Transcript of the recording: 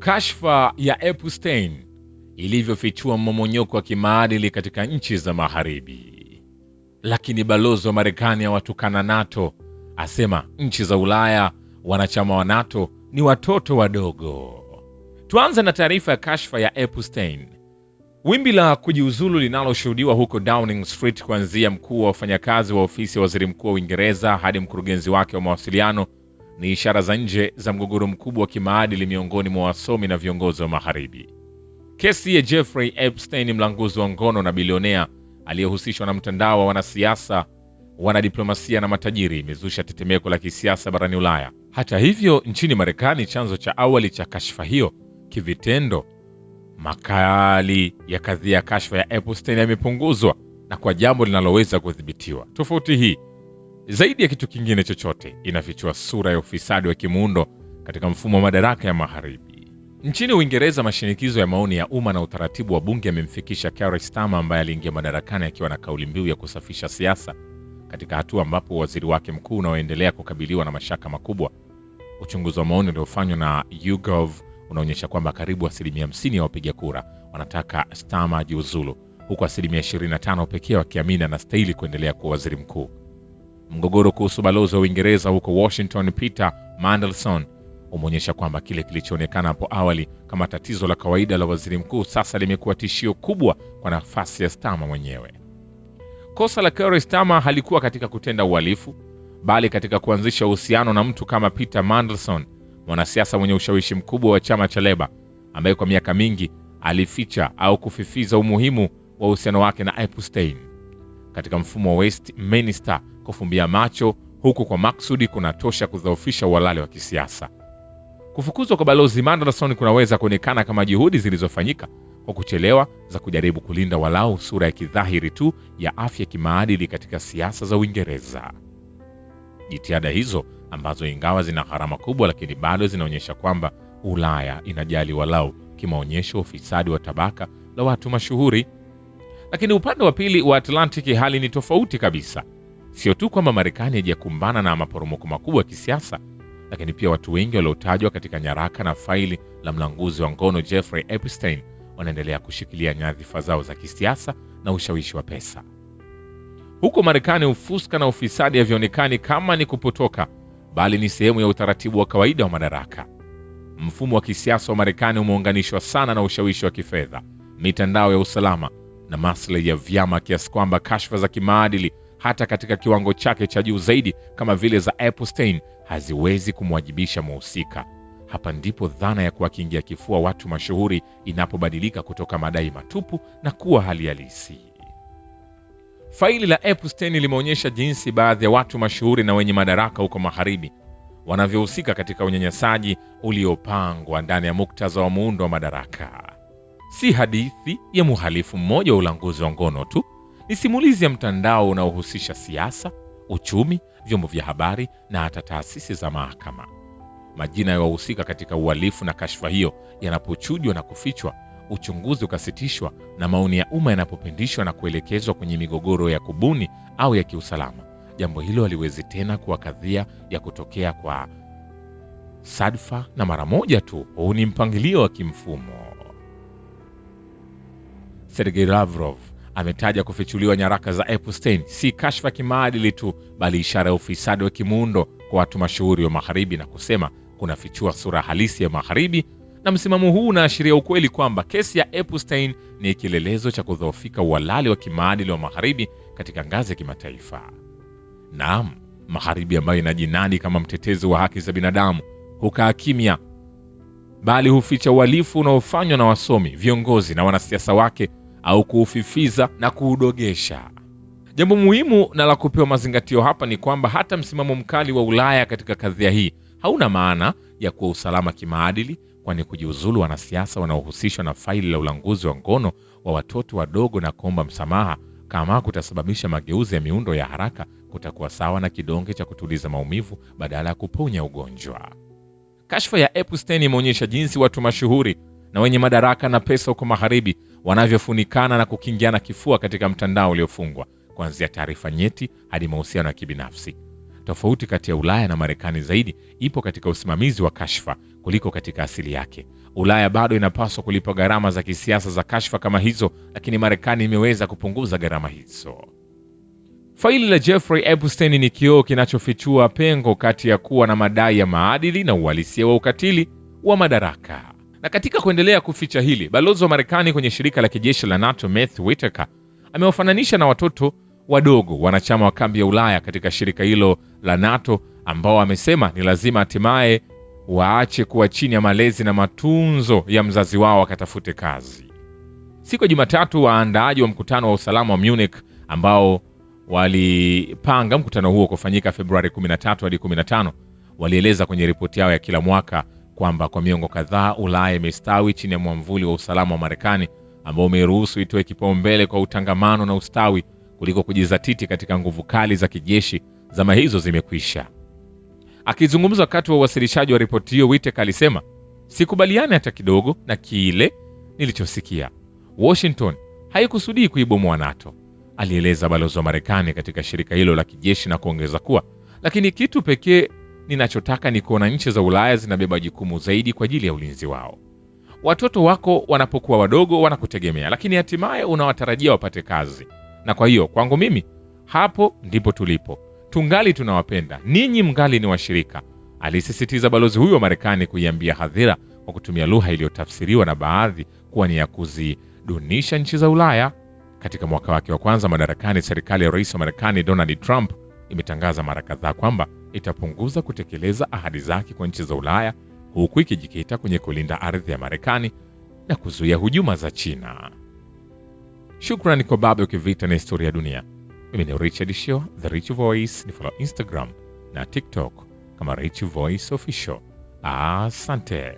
Kashfa ya Epstein ilivyofichua mmomonyoko wa kimaadili katika nchi za Magharibi. Lakini balozi wa Marekani awatukana NATO, asema nchi za Ulaya wanachama wa NATO ni watoto wadogo. Tuanze na taarifa ya kashfa ya Epstein. Wimbi la kujiuzulu linaloshuhudiwa huko Downing Street, kuanzia mkuu wa wafanyakazi wa ofisi ya waziri mkuu wa Uingereza hadi mkurugenzi wake wa mawasiliano, ni ishara za nje za mgogoro mkubwa wa kimaadili miongoni mwa wasomi na viongozi wa Magharibi. Kesi ya Jeffrey Epstein, mlanguzi wa ngono na bilionea aliyehusishwa na mtandao wa wanasiasa, wanadiplomasia na matajiri, imezusha tetemeko la kisiasa barani Ulaya. Hata hivyo, nchini Marekani, chanzo cha awali cha kashfa hiyo kivitendo, makali ya kadhia ya kashfa ya Epstein yamepunguzwa na kwa jambo linaloweza kudhibitiwa. Tofauti hii, zaidi ya kitu kingine chochote, inafichua sura ya ufisadi wa kimuundo katika mfumo wa madaraka ya Magharibi. Nchini Uingereza, mashinikizo ya maoni ya umma na utaratibu wa bunge yamemfikisha Keir Starmer, ambaye aliingia madarakani akiwa na kauli mbiu ya kusafisha siasa, katika hatua ambapo waziri wake mkuu unaoendelea kukabiliwa na mashaka makubwa. Uchunguzi wa maoni uliofanywa na YouGov unaonyesha kwamba karibu 50% ya wapiga kura wanataka Starmer ajiuzulu, huku 25% pekee wakiamini anastahili kuendelea kuwa waziri mkuu. Mgogoro kuhusu balozi wa Uingereza huko Washington, Peter Mandelson, umeonyesha kwamba kile kilichoonekana hapo awali kama tatizo la kawaida la waziri mkuu sasa limekuwa tishio kubwa kwa nafasi ya Starmer mwenyewe. Kosa la Keir Starmer halikuwa katika kutenda uhalifu, bali katika kuanzisha uhusiano na mtu kama Peter Mandelson, mwanasiasa mwenye ushawishi mkubwa wa chama cha Labour, ambaye kwa miaka mingi alificha au kufifiza umuhimu wa uhusiano wake na Epstein. Katika mfumo wa Westminster, kufumbia macho huku kwa maksudi kunatosha kudhoofisha uhalali wa kisiasa. Kufukuzwa kwa balozi Mandelson kunaweza kuonekana kama juhudi zilizofanyika kwa kuchelewa za kujaribu kulinda walau sura ya kidhahiri tu ya afya kimaadili katika siasa za Uingereza. Jitihada hizo ambazo ingawa zina gharama kubwa, lakini bado zinaonyesha kwamba Ulaya inajali walau kimaonyesho ufisadi wa tabaka la watu mashuhuri. Lakini upande wa pili wa Atlantiki hali ni tofauti kabisa. Sio tu kwamba Marekani haijakumbana na maporomoko makubwa ya kisiasa, lakini pia watu wengi waliotajwa katika nyaraka na faili la mlanguzi wa ngono Jeffrey Epstein wanaendelea kushikilia nyadhifa zao za kisiasa na ushawishi wa pesa. Huko Marekani, ufuska na ufisadi havionekani kama ni kupotoka, bali ni sehemu ya utaratibu wa kawaida wa madaraka. Mfumo wa kisiasa wa Marekani umeunganishwa sana na ushawishi wa kifedha, mitandao ya usalama na maslahi ya vyama, kiasi kwamba kashfa za kimaadili hata katika kiwango chake cha juu zaidi kama vile za Epstein haziwezi kumwajibisha mhusika. Hapa ndipo dhana ya kuwakingia kifua watu mashuhuri inapobadilika kutoka madai matupu na kuwa hali halisi. Faili la Epstein limeonyesha jinsi baadhi ya watu mashuhuri na wenye madaraka huko Magharibi wanavyohusika katika unyanyasaji uliopangwa ndani ya muktadha wa muundo wa madaraka. Si hadithi ya mhalifu mmoja wa ulanguzi wa ngono tu, ni simulizi ya mtandao unaohusisha siasa, uchumi, vyombo vya habari na hata taasisi za mahakama. Majina ya wahusika katika uhalifu na kashfa hiyo yanapochujwa na kufichwa, uchunguzi ukasitishwa, na maoni ya umma yanapopendishwa na kuelekezwa kwenye migogoro ya kubuni au ya kiusalama, jambo hilo haliwezi tena kuwa kadhia ya kutokea kwa sadfa na mara moja tu. Huu ni mpangilio wa kimfumo. Sergei Lavrov ametaja kufichuliwa nyaraka za Epstein si kashfa kimaadili tu, bali ishara ya ufisadi wa kimuundo kwa watu mashuhuri wa Magharibi, na kusema kunafichua sura halisi ya Magharibi. Na msimamo huu unaashiria ukweli kwamba kesi ya Epstein ni kielelezo cha kudhoofika uhalali wa kimaadili wa Magharibi katika ngazi ya kimataifa. Naam, Magharibi ambayo inajinadi kama mtetezi wa haki za binadamu hukaa kimya, bali huficha uhalifu unaofanywa na wasomi, viongozi na wanasiasa wake, au kuufifiza na kuudogesha. Jambo muhimu na la kupewa mazingatio hapa ni kwamba hata msimamo mkali wa Ulaya katika kadhia hii hauna maana ya kuwa usalama kimaadili, kwani kujiuzulu wanasiasa wanaohusishwa na faili la ulanguzi wa ngono wa watoto wadogo na kuomba msamaha kama kutasababisha mageuzi ya miundo ya haraka kutakuwa sawa na kidonge cha kutuliza maumivu badala ya kuponya ugonjwa. Kashfa ya Epstein imeonyesha jinsi watu mashuhuri na wenye madaraka na pesa huko Magharibi wanavyofunikana na kukingiana kifua katika mtandao uliofungwa, kuanzia taarifa nyeti hadi mahusiano ya kibinafsi. Tofauti kati ya Ulaya na Marekani zaidi ipo katika usimamizi wa kashfa kuliko katika asili yake. Ulaya bado inapaswa kulipa gharama za kisiasa za kashfa kama hizo, lakini Marekani imeweza kupunguza gharama hizo. Faili la Jeffrey Epstein ni kioo kinachofichua pengo kati ya kuwa na madai ya maadili na uhalisia wa ukatili wa madaraka. Na katika kuendelea kuficha hili, balozi wa Marekani kwenye shirika la kijeshi la NATO Matthew Whitaker amewafananisha na watoto wadogo wanachama wa kambi ya Ulaya katika shirika hilo la NATO, ambao amesema ni lazima hatimaye waache kuwa chini ya malezi na matunzo ya mzazi wao wakatafute kazi. Siku ya Jumatatu, waandaaji wa mkutano wa usalama wa Munich ambao walipanga mkutano huo kufanyika Februari 13 hadi 15 walieleza kwenye ripoti yao ya kila mwaka kwamba kwa miongo kadhaa Ulaya imestawi chini ya mwamvuli wa usalama wa Marekani ambao umeruhusu itoe kipaumbele kwa utangamano na ustawi kuliko kujizatiti katika nguvu kali za kijeshi. Zama hizo zimekwisha. Akizungumza wakati wa uwasilishaji wa ripoti hiyo, Whitaker alisema, sikubaliani hata kidogo na kile nilichosikia. Washington haikusudii kuibomoa NATO, alieleza balozi wa Marekani katika shirika hilo la kijeshi, na kuongeza kuwa, lakini kitu pekee ninachotaka ni kuona nchi za Ulaya zinabeba jukumu zaidi kwa ajili ya ulinzi wao. Watoto wako wanapokuwa wadogo wanakutegemea, lakini hatimaye unawatarajia wapate kazi. Na kwa hiyo kwangu mimi, hapo ndipo tulipo. Tungali tunawapenda, ninyi mngali ni washirika, alisisitiza balozi huyo wa Marekani kuiambia hadhira kwa kutumia lugha iliyotafsiriwa na baadhi kuwa ni ya kuzidunisha nchi za Ulaya. Katika mwaka wake wa kwanza madarakani, serikali ya rais wa Marekani Donald Trump imetangaza mara kadhaa kwamba itapunguza kutekeleza ahadi zake kwa nchi za Ulaya, huku ikijikita kwenye kulinda ardhi ya Marekani na kuzuia hujuma za China. Shukrani kwa Babu Kivita na Historia ya Dunia. Mimi ni Richard Shio, The Rich Voice. Ni follow Instagram na TikTok kama Rich Voice Official. Asante.